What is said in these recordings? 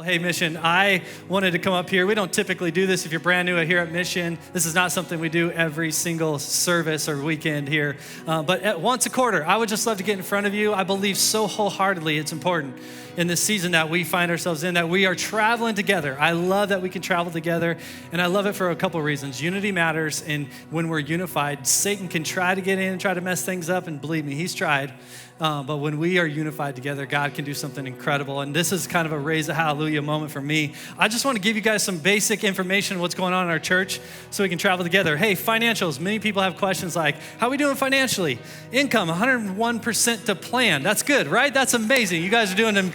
Hey, Mission, I wanted to come up here. We don't typically do this if you're brand new here at Mission. This is not something we do every single service or weekend here. But once a quarter, I would just love to get in front of you. I believe so wholeheartedly it's important in this season that we find ourselves in, that we are traveling together. I love that we can travel together, and I love it for a couple of reasons. Unity matters, and when we're unified, Satan can try to get in and try to mess things up, and believe me, he's tried. But when we are unified together, God can do something incredible. And this is kind of a raise a hallelujah moment for me. I just want to give you guys some basic information on what's going on in our church so we can travel together. Hey, financials. Many people have questions like, how are we doing financially? Income, 101% to plan. That's good, right? That's amazing. You guys are doing an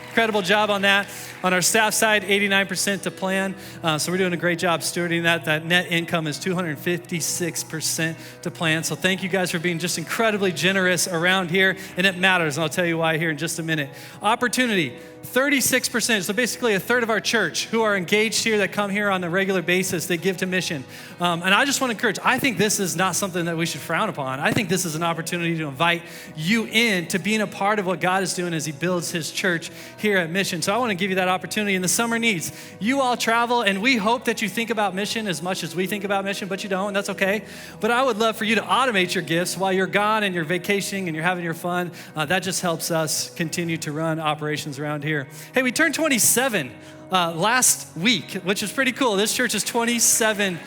incredible job on that. On our staff side, 89% to plan. So we're doing a great job stewarding that. That net income is 256% to plan. So thank you guys for being just incredibly generous around here. And it matters, and I'll tell you why here in just a minute. Opportunity, 36%. So basically a third of our church who are engaged here that come here on a regular basis, they give to Mission. And I just want to encourage, I think this is not something that we should frown upon. I think this is an opportunity to invite you in to being a part of what God is doing as he builds his church here at Mission. So I want to give you that opportunity. In the summer needs, you all travel, and we hope that you think about Mission as much as we think about Mission, but you don't, and that's okay. But I would love for you to automate your gifts while you're gone and you're vacationing and you're having your fun. That just helps us continue to run operations around here. Hey, we turned 27 last week, which is pretty cool. This church is 27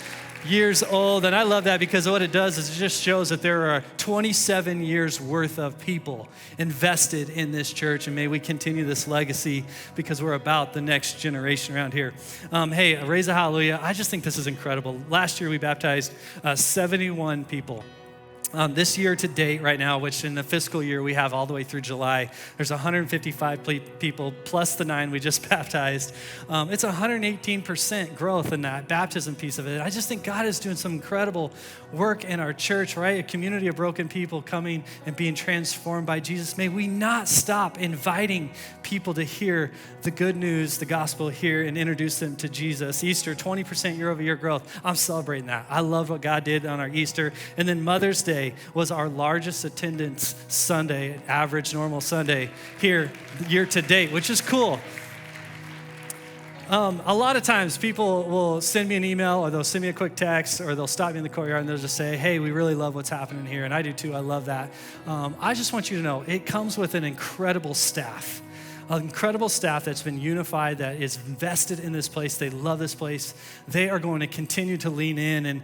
years old, and I love that because what it does is it just shows that there are 27 years worth of people invested in this church, and may we continue this legacy because we're about the next generation around here. Hey, raise a hallelujah. I just think this is incredible. Last year we baptized 71 people. This year to date right now, which in the fiscal year we have all the way through July, there's 155 people plus the 9 we just baptized. It's 118% growth in that baptism piece of it. I just think God is doing some incredible work in our church, right? A community of broken people coming and being transformed by Jesus. May we not stop inviting people to hear the good news, the gospel here, and introduce them to Jesus. Easter, 20% year over year growth. I'm celebrating that. I love what God did on our Easter. And then Mother's Day was our largest attendance Sunday, average normal Sunday here year to date, which is cool. A lot of times people will send me an email or they'll send me a quick text or they'll stop me in the courtyard and they'll just say, hey, we really love what's happening here. And I do too, I love that. I just want you to know it comes with an incredible staff. An incredible staff that's been unified, that is invested in this place. They love this place. They are going to continue to lean in. And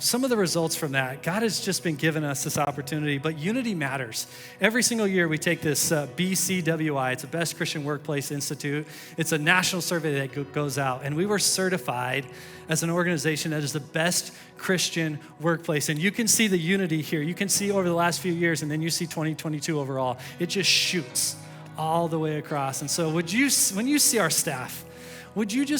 some of the results from that, God has just been giving us this opportunity, but unity matters. Every single year we take this BCWI, it's a Best Christian Workplace Institute. It's a national survey that goes out, and we were certified as an organization that is the best Christian workplace. And you can see the unity here. You can see over the last few years, and then you see 2022 overall. It just shoots all the way across. And so when you see our staff, would you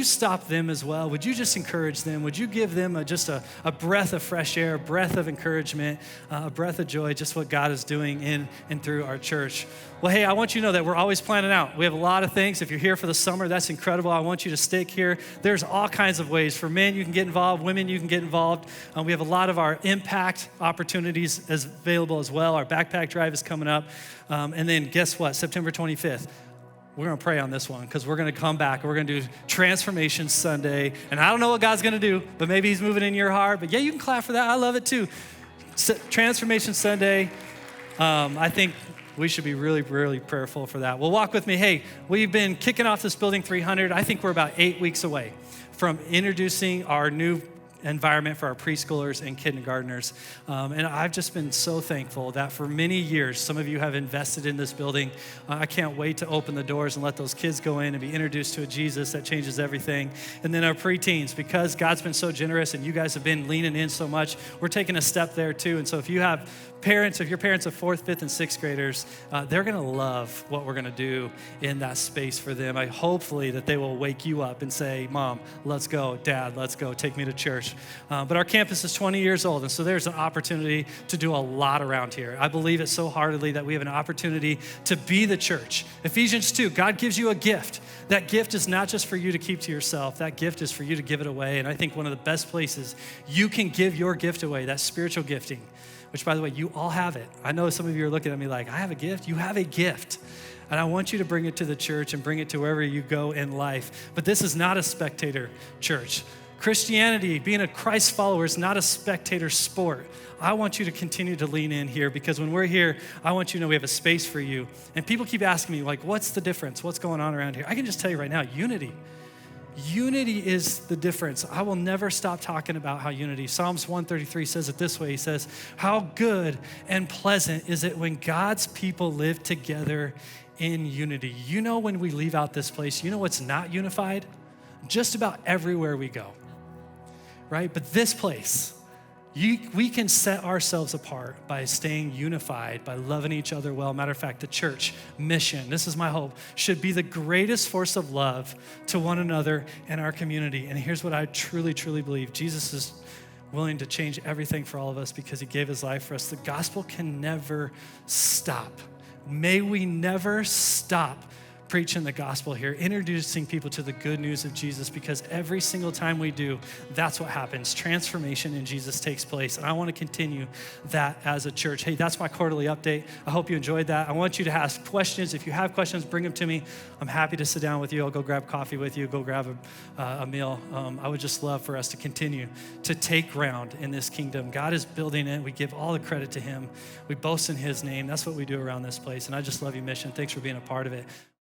stop them as well? Would you just encourage them? Would you give them just a breath of fresh air, a breath of encouragement, a breath of joy, just what God is doing in and through our church? Well, hey, I want you to know that we're always planning out. We have a lot of things. If you're here for the summer, that's incredible. I want you to stick here. There's all kinds of ways. For men, you can get involved. Women, you can get involved. We have a lot of our impact opportunities as available as well. Our backpack drive is coming up. And then guess what? September 25th. We're going to pray on this one because we're going to come back and we're going to do Transformation Sunday. And I don't know what God's going to do, but maybe he's moving in your heart. But yeah, you can clap for that. I love it too. Transformation Sunday. I think we should be really, really prayerful for that. Well, walk with me. Hey, we've been kicking off this Building 300. I think we're about 8 weeks away from introducing our new environment for our preschoolers and kindergartners. And I've just been so thankful that for many years, some of you have invested in this building. I can't wait to open the doors and let those kids go in and be introduced to a Jesus that changes everything. And then our preteens, because God's been so generous and you guys have been leaning in so much, we're taking a step there too. And so if you have parents, if your parents of 4th, 5th, and 6th graders, they're gonna love what we're gonna do in that space for them. Hopefully that they will wake you up and say, Mom, let's go. Dad, let's go. Take me to church. But our campus is 20 years old, and so there's an opportunity to do a lot around here. I believe it so heartedly that we have an opportunity to be the church. Ephesians 2, God gives you a gift. That gift is not just for you to keep to yourself. That gift is for you to give it away. And I think one of the best places you can give your gift away, that spiritual gifting, which by the way, you all have it. I know some of you are looking at me like, I have a gift. You have a gift. And I want you to bring it to the church and bring it to wherever you go in life. But this is not a spectator church. Christianity, being a Christ follower, is not a spectator sport. I want you to continue to lean in here because when we're here, I want you to know we have a space for you. And people keep asking me, like, what's the difference? What's going on around here? I can just tell you right now, unity. Unity is the difference. I will never stop talking about how unity. Psalms 133 says it this way. He says, how good and pleasant is it when God's people live together in unity. You know, when we leave out this place, you know what's not unified? Just about everywhere we go, right? But this place, we can set ourselves apart by staying unified, by loving each other well. Matter of fact, the church mission, this is my hope, should be the greatest force of love to one another in our community. And here's what I truly, truly believe. Jesus is willing to change everything for all of us because he gave his life for us. The gospel can never stop. May we never stop preaching the gospel here, introducing people to the good news of Jesus, because every single time we do, that's what happens. Transformation in Jesus takes place. And I want to continue that as a church. Hey, that's my quarterly update. I hope you enjoyed that. I want you to ask questions. If you have questions, bring them to me. I'm happy to sit down with you. I'll go grab coffee with you, go grab a meal. I would just love for us to continue to take ground in this kingdom. God is building it. We give all the credit to him. We boast in his name. That's what we do around this place. And I just love you, Mission. Thanks for being a part of it.